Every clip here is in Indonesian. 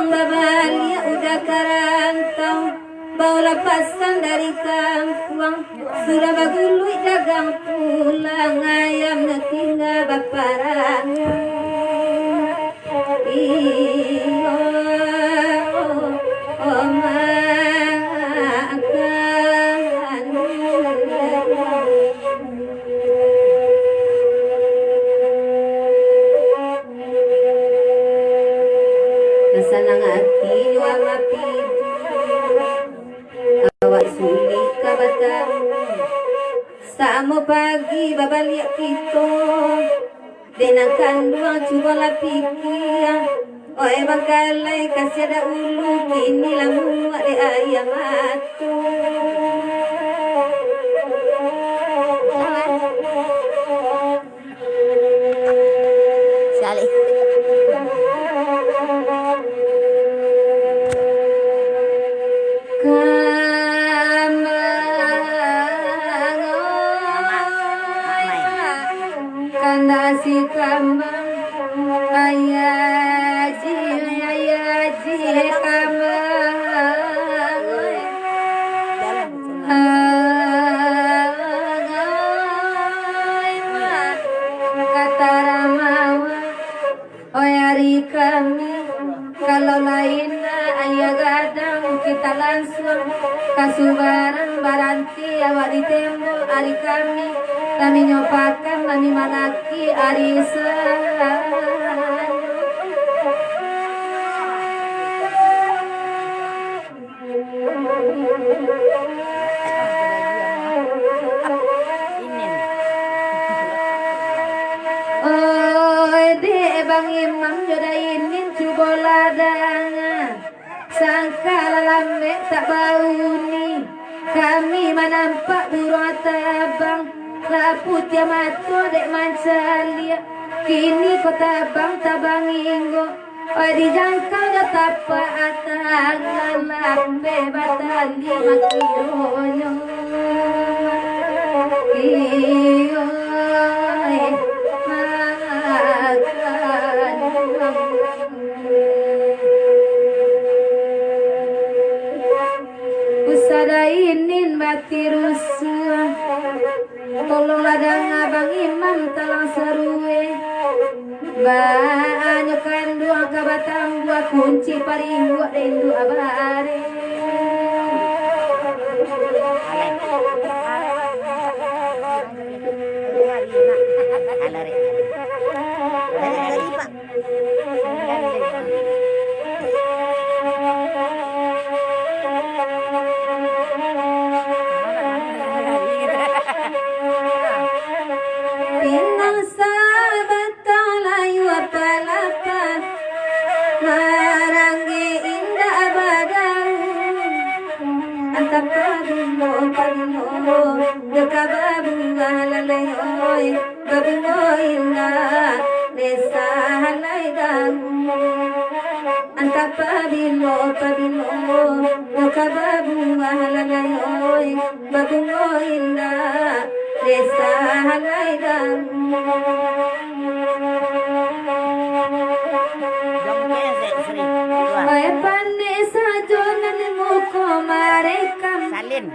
babalia udah karantau, bau lepasan dari kampung, sudah bagului dagang pulang, ayam tinggal baparang. Iyo, senang hati wala pidu awak sulit kabatang samo pagi babaliak kita denang kanduang cuba la pikir oh emang kalai kasih ada ulu kini lah muak de ayam atu Sali. Si kambang ayaji kambang kata Ramawa oyari kami kalau lain ayah gadang kita langsung kasubaran baranti awak di tembok hari kami nyopakan kami malaki arisan Bang Imam jodainin coba ladangan sangka lambe tak bau ni kami menampak burung tabang laput ya matu dek mancalia kini kota bang tabang inggo oi dijangkau dah tapak atang lambe batali makironyo iyo usadainin bati rusuh tolong ladang abang imam talang serue banyak dua kabatang dua kunci paling dua dendu abare Pinang sahabat talayu apalapa marangge indah badang antap pabungo pabungo dekababu alalehoy babungo indah desa halay dagu antap pabilo dekababu alalehoy babungo indah desa halay dagu ay pande sa jonan mo ko marekam Salin.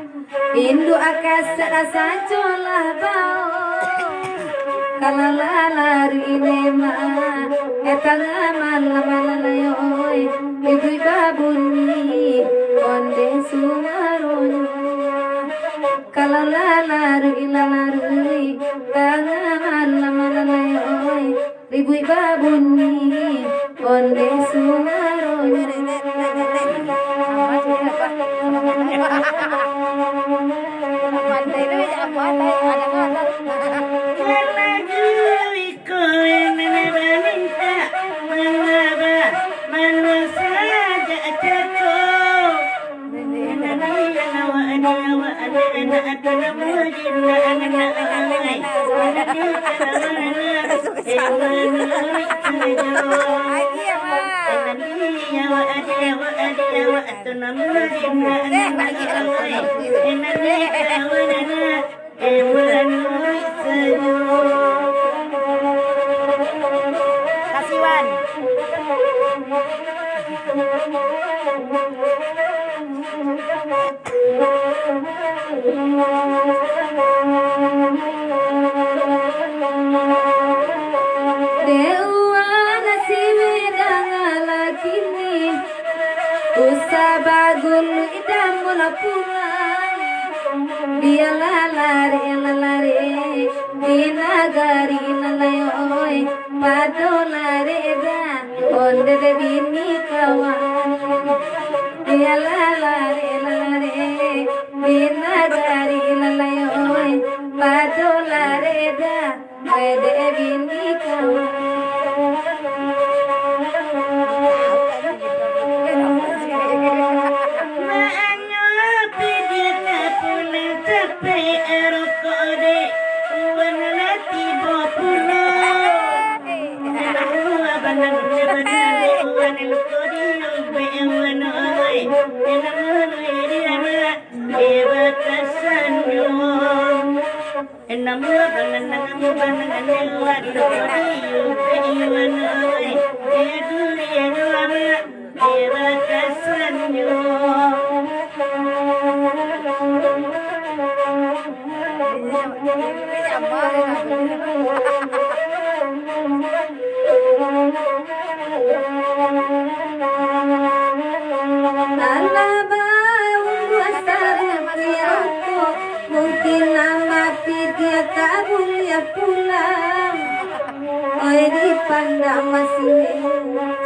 Indu akas sa jola bao kalalalar inema etanga malalayoy ibu babuni onde sumaronyo kalalalar ilalarui tanga malalayoy ibu babuni onde sumaronyo Kasiwan. nagari nalayoy padolareda onde de bini kawan yalalare lalare binagari nalayoy padolareda onde bini kawan. Mungkin nama dia kabul ya pulang. Oi dipandang masih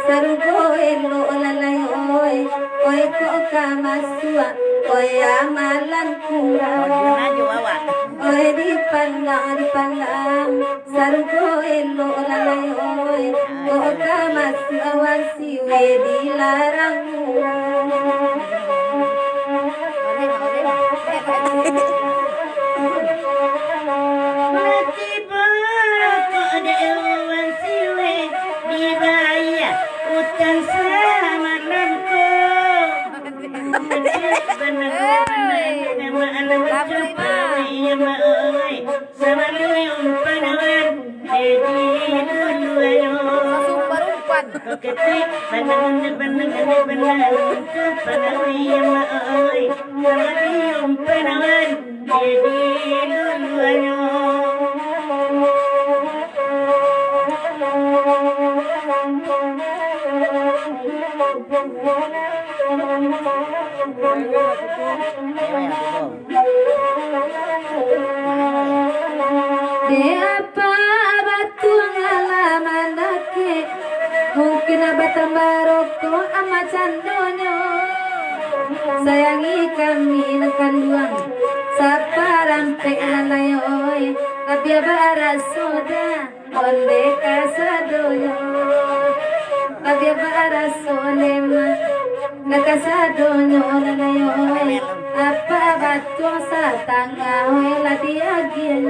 sarugo elo lalai oi oi kok kamasua oi amalan kurang. Oi dipandang sarugo elo lalai oi kok kamasua wasi we dilarang. De apa batu ngalamanake mungkin abatan baroko ama candonyo sayangi kami nekanduang saparampe lalayoy kabia barasoda onde kasadoyo kabia barasonema nakasadonyo lalayoy apa batu sa tangga hoy ladiagin.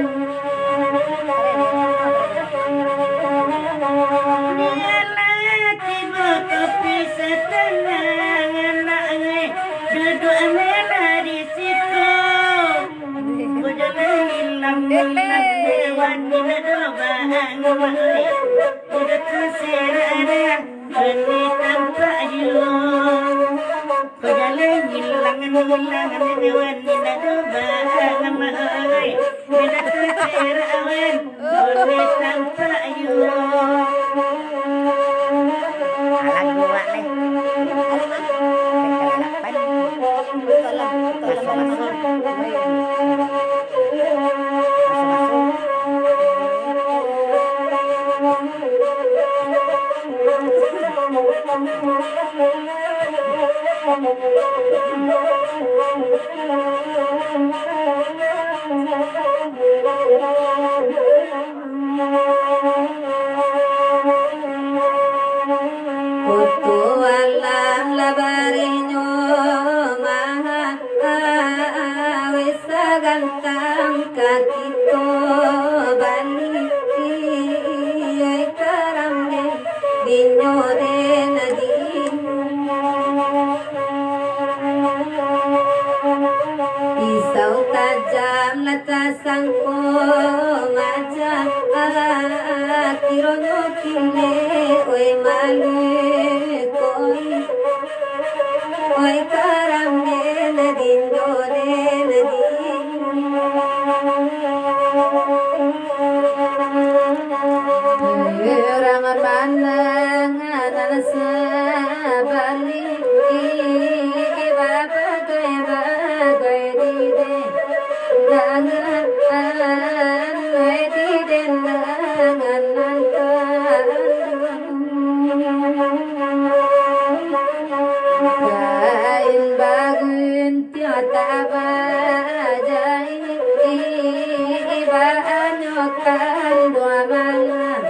amalan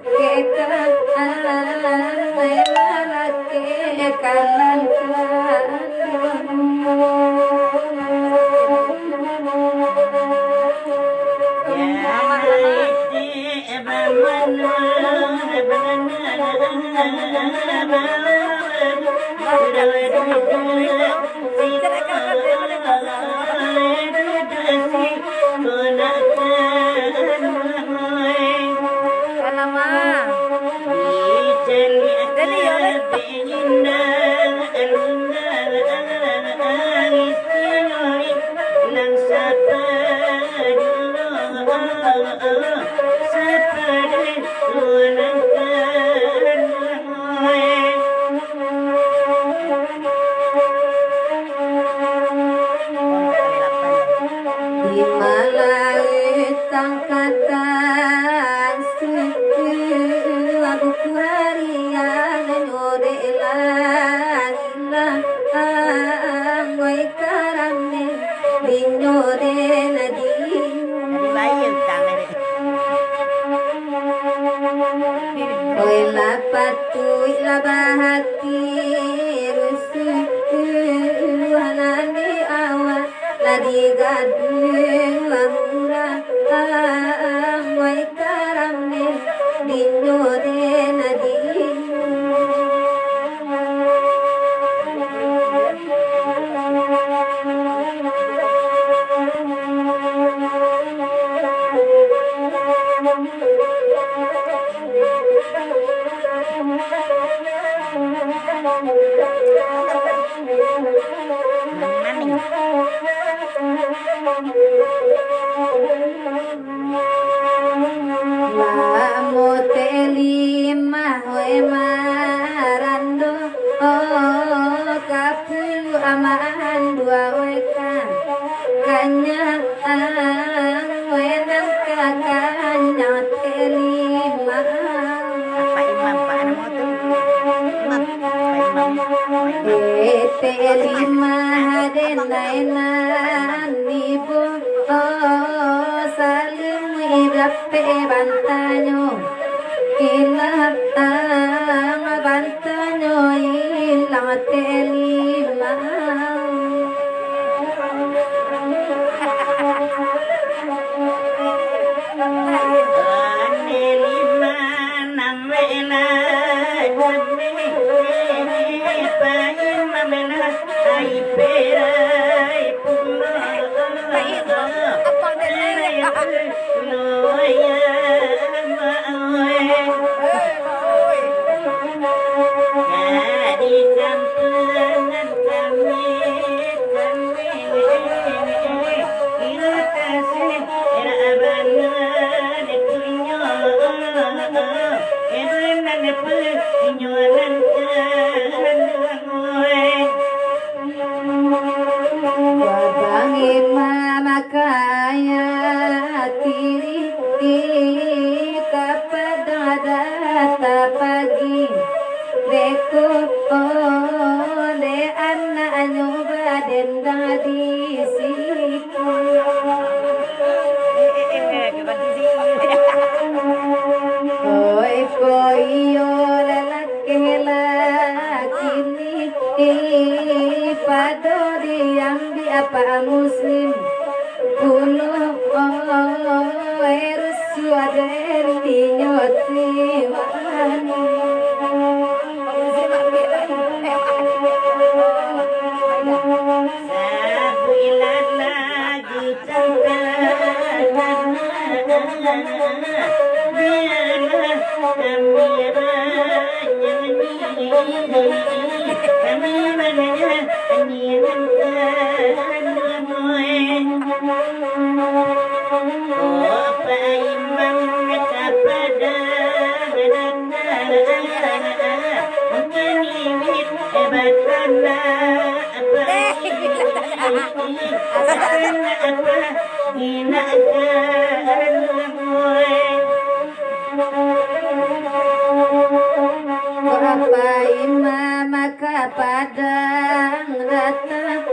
kekalan lela kekalan padang datang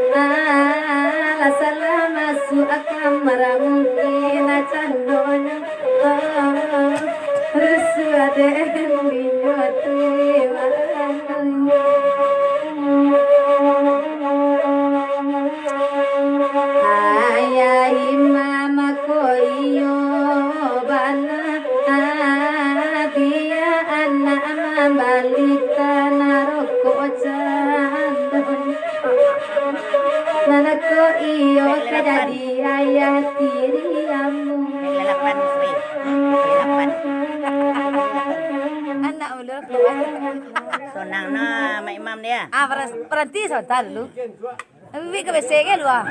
salam masuk kamar mungkin candonya Nanako iyo kadadi ayah tiriamu. Lelapan Sri. Lelapan. Anak ulur keluar. Sonang na Mak Imam dia. Berhenti sebentar dulu. Bibi ke WC ke lu ah?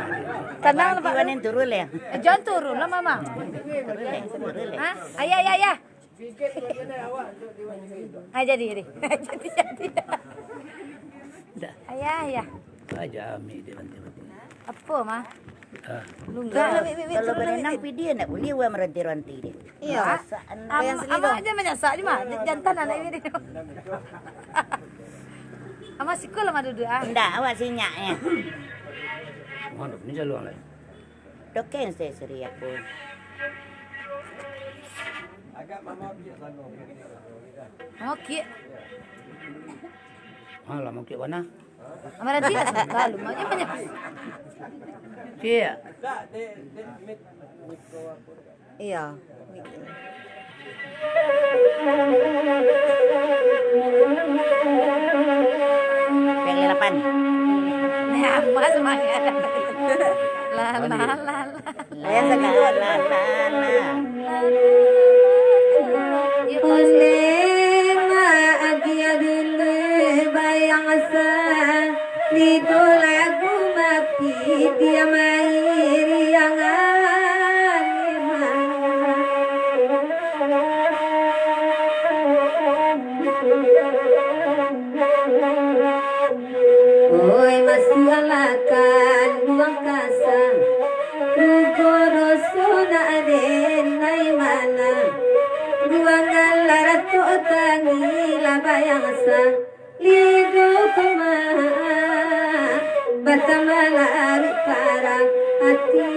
Tenang Pak. Iwanin turun ya. Jangan turun lah Mama. Turun le. Hah? Ayah. Ah jadi. Ayah. Aja ami dia nanti. Apa mah? Kalau berenang dia nak boleh wa meranti-ranti dia. Iya. Ama aja menyasak di mah. Jantan anak ini. Ama sikul mah duduk ah. Ndak awak sinyaknya. Mana ni jalan lai. Doken saya Sri aku. Okey. Malam mau ke mana? Ama nanti kalau mah banyak. Kia. Iya. Lelapan. Nah, mas semangat. La. Saya segala la. Ole ma agia dulu bayang asa Lido lagu mapi dia mairi yang Oi masih alakan buang kasang Rugoro sona adenai mana Ruangan larato tangi labayang sa Lido kuma Batamalari para hati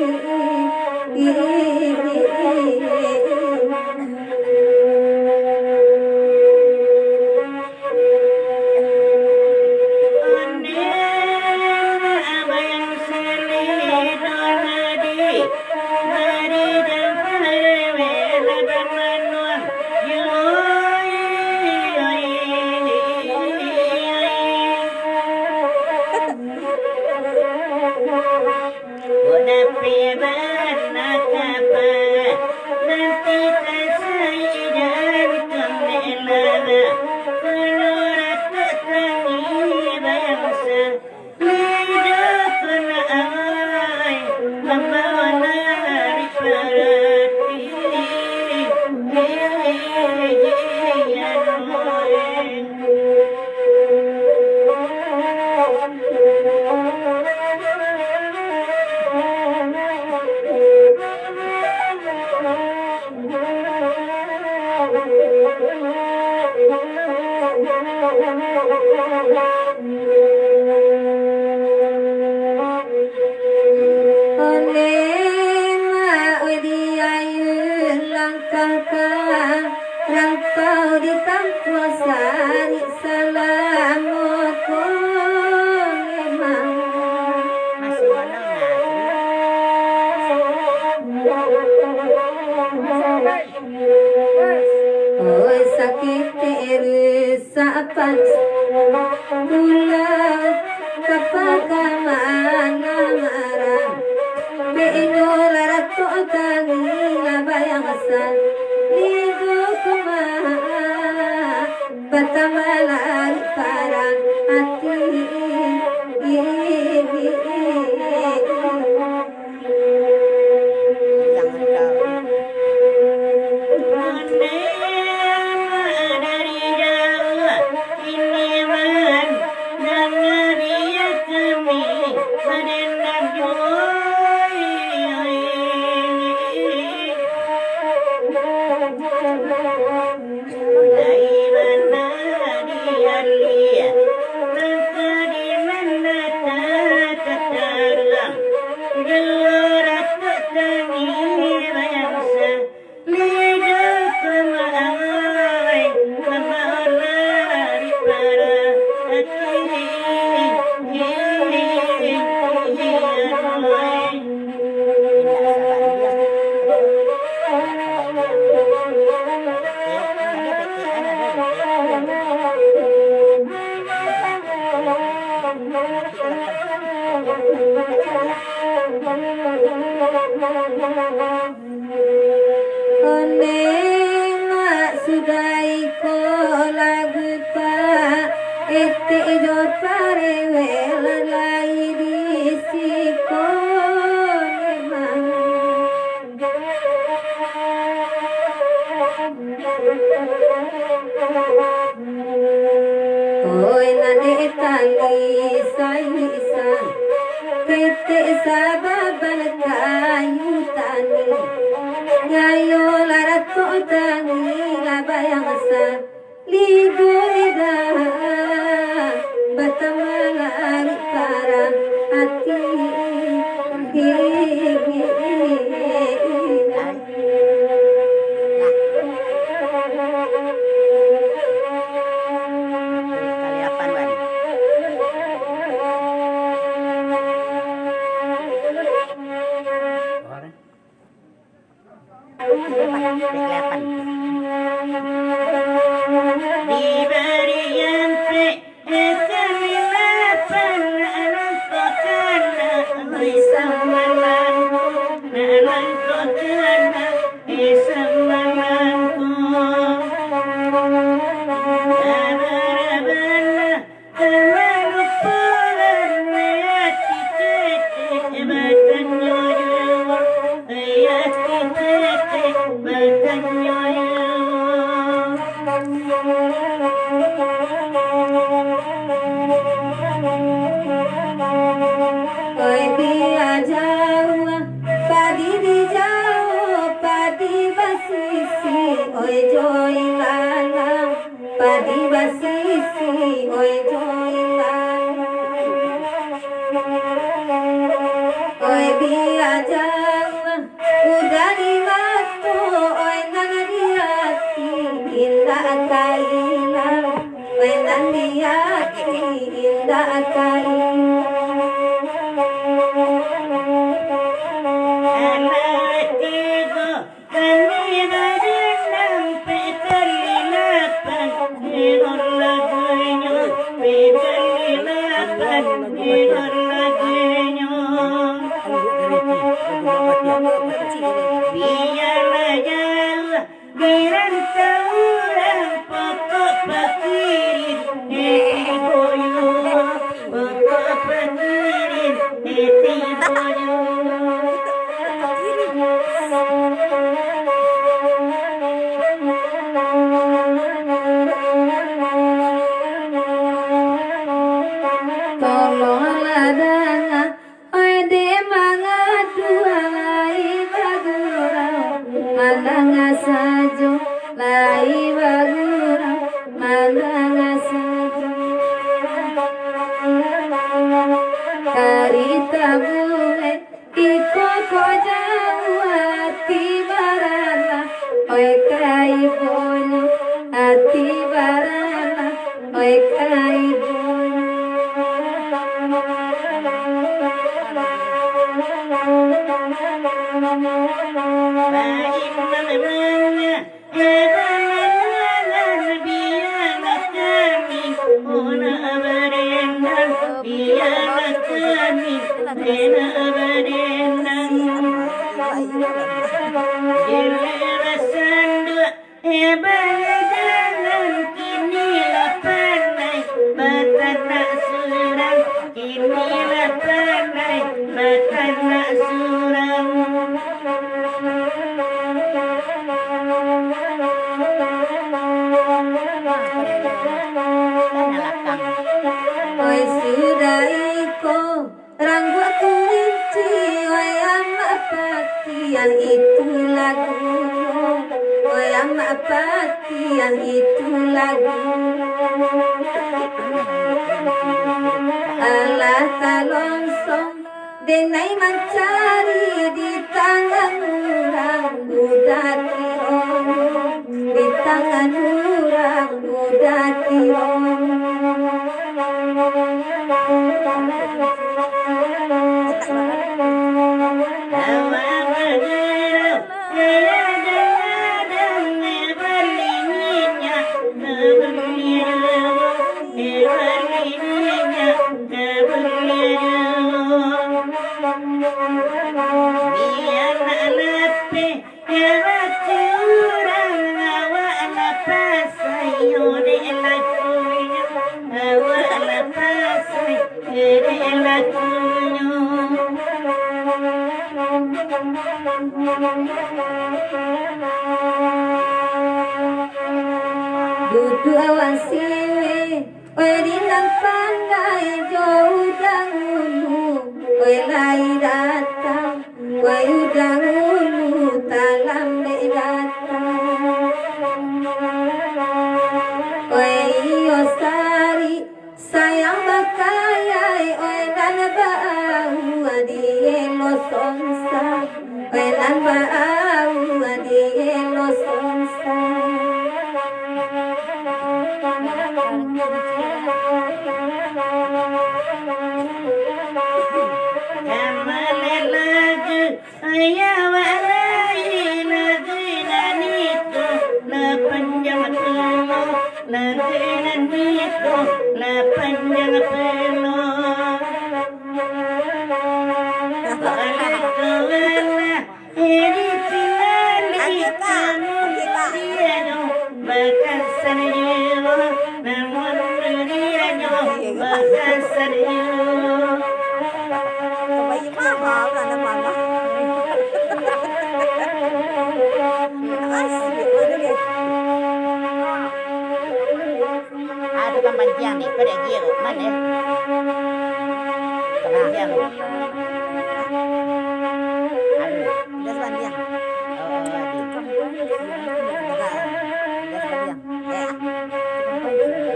Rangkau di tampua sari salamuku memang Masih Oi sakit sapan pulau kapagama marah Beino larato tangi labayang asal Ligo kuma Batamalari parang hati ete jo pare vela lai di siko oi nane tali sai san kete sababan kayu tani ngayo larato tani labayang sa ligo ida batamalari para hati Kali 8 Wan. Orang. Diberi yang kegelapan alam kotana isamalanku alam kotana isamalanku Abara-bara Amanu pulan Ayati tete Batan nyoyur Ayati tete Batan nyoyur oi dia jawa padi di jawa padi basisi oi joy lala padi basisi oi joy lala oi dia jawa udah di matu oi nang di hati indah kaila oi nang di hati indah kaila Alatigo kanina dinang petalilapan Igor laguinyo petalilapan Igor laguinyo Biarlah jawa birantauran pokok pakirin Eti boyo pokok pakirin Eti boyo tolonglah dana oi de mangadu lai bagura mandanga sajo lai bagura mandanga sajo karita bule iko kojawati barana oi kai bonyo ati barana oi kai bonyo Oi sudah iko ranggut kelinci oi amak pati yang itu lagunya oi amak pati yang itu lagu alah talongsong denai mencari di tangan orang budati di tangan orang budati Biar Dudu awan siwe Oe dinan pandai jauh dahulu Oe lai datang Oe dahulu talam de datang Oe yosari sayang bakayai Oe nan bau adie lo sonsa Oe nan bau adie lo sonsa Panjang nih, pada dia mana? Panjang. Aduh, udah panjang. Oh, di.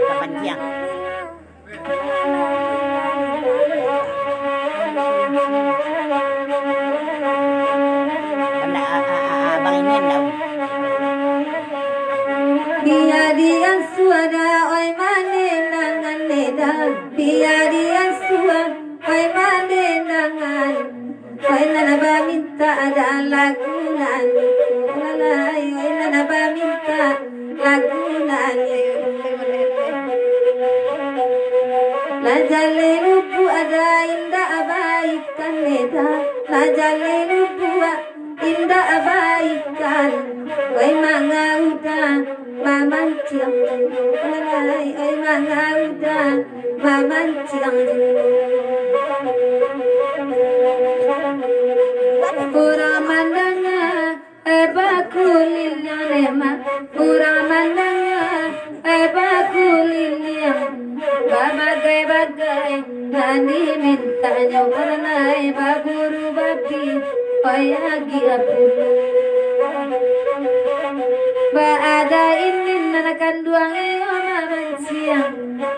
Panjang. Abang ini tahu. Dia dia suara oi mane nangan leda Dia dia suara oi mane nangan Oi nana ba minta ada lagunan Lalai oi nana ba minta lagunan Lajale rupu ada indah abaikan leda Lajale rupu indah abaikan Oi manga udah Maman ciang lalai oi manga udah Maman ciang Pura mandanga bakulilnya nema Pura mandanga bakulilnya Bagai-bagai nani mintanya lalai baburu babi Oyagi apulu Baada inin nanakan duang maman siang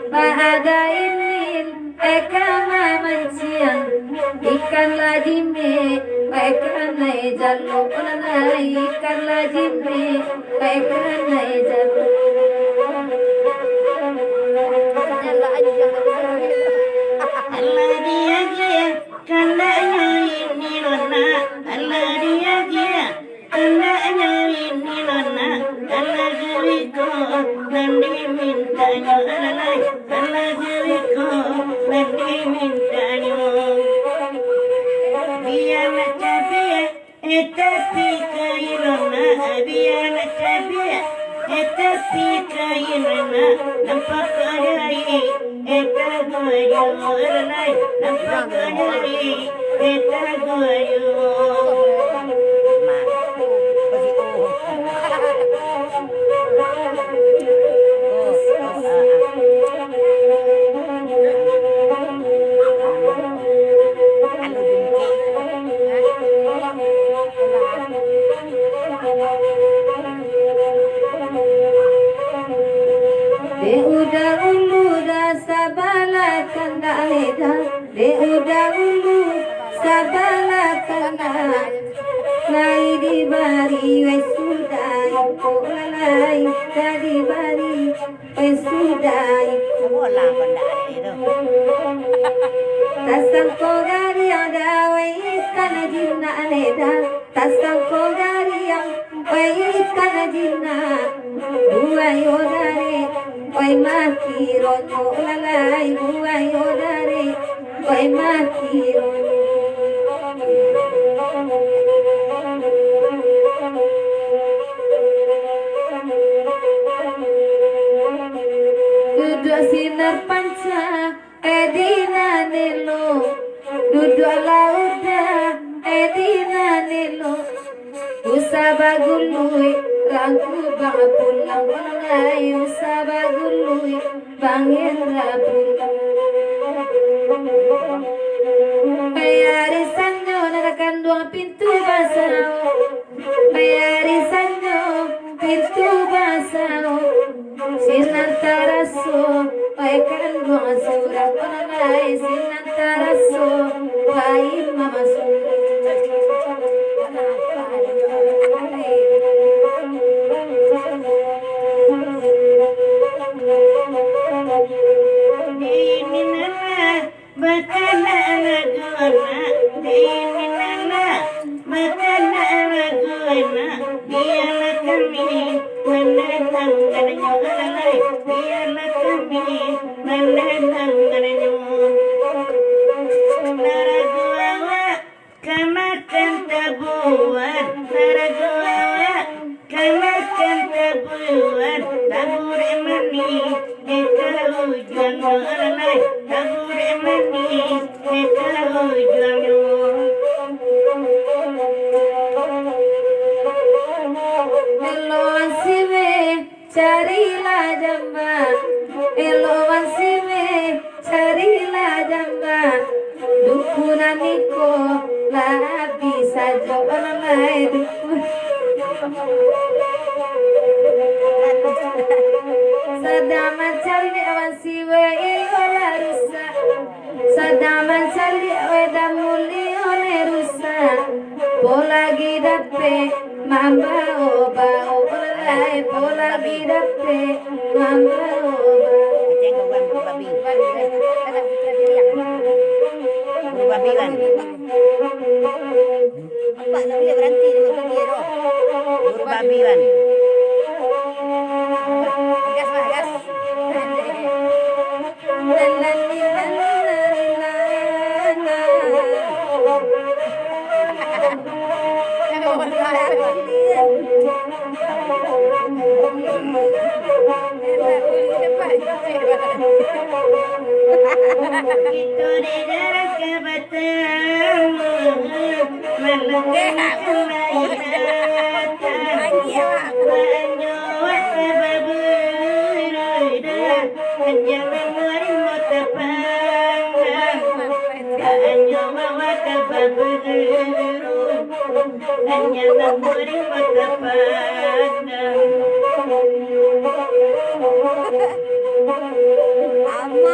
Baada inin maman siang Ikan lajime ikan nai jalo Olanai ikan lajime ikan nai jalo Allah dia dia kandanya ini nona Allah dia dia kandanya ini nona Allah jeriku nanti mintanya Allah jeriku nanti mintanya biar capek tapi kairona biar capek tapi kairona nampak kadai Etaguayo, nampak kadai Etaguayo De udah ulu dah sabala kanda leda De udah ulu sabala kanda Lai di bari wes sudah iko lalai Di bari wes sudah iko Bola pandai itu Tasang kogari ada wei ikan jinna leda Tasang kogari yang wei ikan jinna Buai odare wei maki ronyo lalai Buai odare wei maki ronyo Duduk sinar panca edina nelo Duduk lauda edina nelo Usabagului Rangku bang pulang ngayu sabagului bangin rapulang. Bayari sanyo narakan dua pintu basau. Bayari sanyo pintu basau. Sinantaraso kan dua surat onai sinantaraso bayi mama carilah jamba, eloan sime carilah jamba, dukunaniko lah bisa jolai dukun. Sadaman cari awan siwe iola rusa, sadaman cari wedamuli ole rusa, polagi dape mamba oba olai polagi dape mamba oba. Babi kan. Apa nak boleh berhenti dengan dia tu? Guru babi kan. Gas lah, gas. Itu di dalam kebetulan melengkap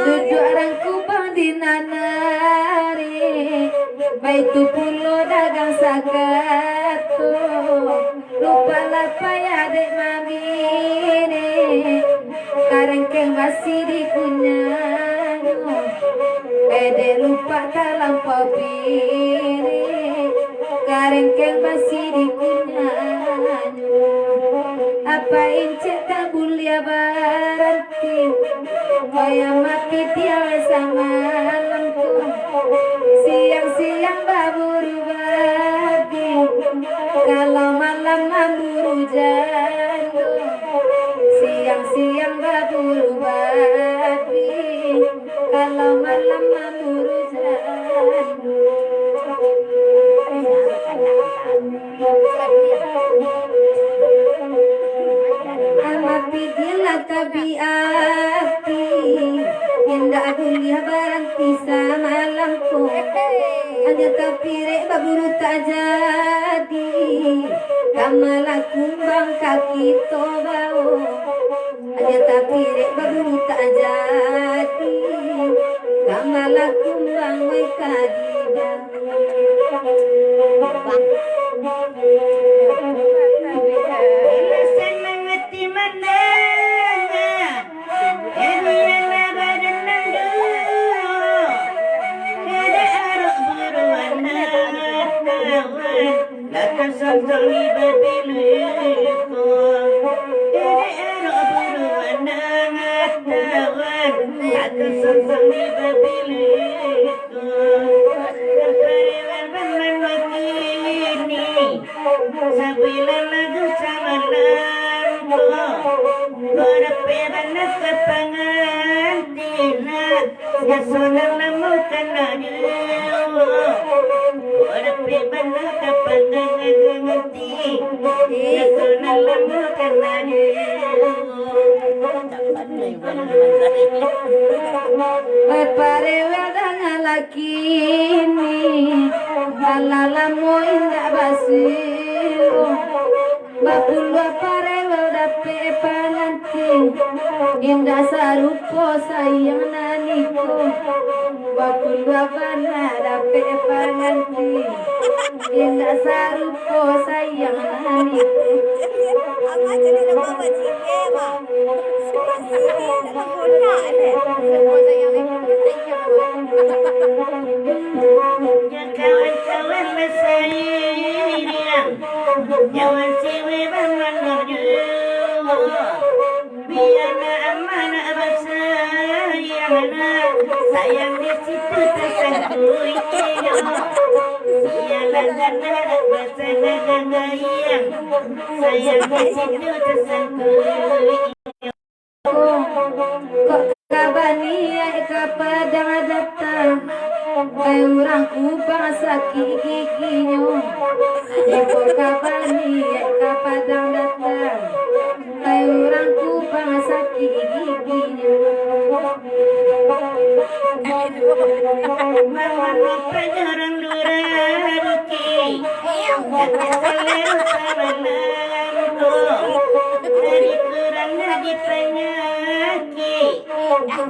Tujuh orang kubang di nanari, baitu pulo dagang sakato, lupa lah payah dek mamine, karengkeng masih dikunyanyo, ede lupa talampau pire, karengkeng masih dikunyanyo, apa incek tak bulia baranti. Kaya mati tiawe sama malamku, siang-siang baburu babi, kalau malam mamburu jando. Siang-siang baburu babi, kalau malam mamburu jando. Amati dia tabiati, indah aku lihat barang kisah malamku. Hanya tapi rek baburu tak jadi, kamalah kumbang kaki tobau. Hanya tapi rek baburu tak jadi, kamalah kumbang mereka Sabila lagu sama lampu Korape banas kepangantina Yasona lamu kanani Korape banas kepanganti Yasona lamu kanani Pare wedana lakini Alalamu indah basilo Bapulwa pare weda pepa nanti Indah sarupo sayang naniko Bapulwa banada pepa nanti Indah sarupo sayang naniko Ama jadi nama bajike mah. Dalam kota ada. Kawan-kawan mesayang, jangan siwe menuju. Biarna amanah bersayangna, sayang di situ tersangkui. Biarlah anak bersayang, sayang di situ tersangkui. Kok kabania kapadang datang Kay urang kupang sakit giginyo Kok kabania kapadang datang Kay urang kupang sakit giginyo Mawar penjarang duraruki Selero samananto Dari kurang lagi penyakit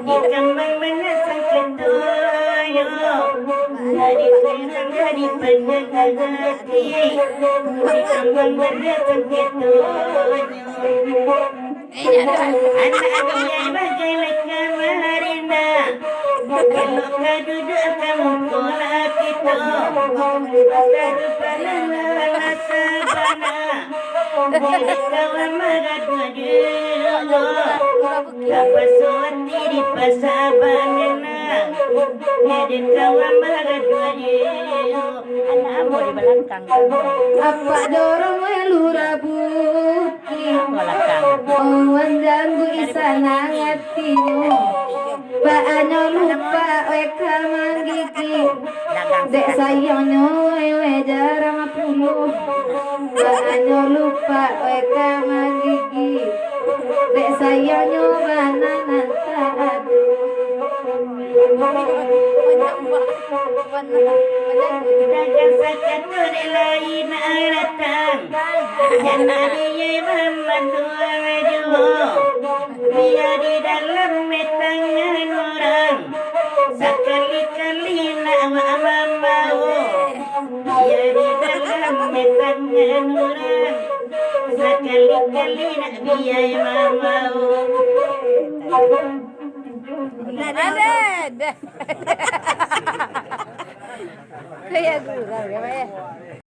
Di kembang menasang ketoyo Dari kurang lagi penyakit Di kembang menasang ketoyo Anak yang bagai leka marina Kalau kau duduk kamu pola kita Baru pada lala sabana Jadi kawan marah dua Apa suati di pasabanena Jadi kawan marah dua Anak mau di belakang Apa dorong melura buki Belakang Owan janggu isana ngatinyo Baanyo lupa weka manggigi Dek sayangnya we jarang puluh Baanyo lupa weka manggigi Dek sayangnya bananan tak Dagang satu lain alatang Jangan dia membantu dua Dia di dalam tangan orang Sekali-kali nak mau Dia di dalam tangan orang Sekali-kali nak biaya mau Ada. Kayak gurau ya, Pak ya.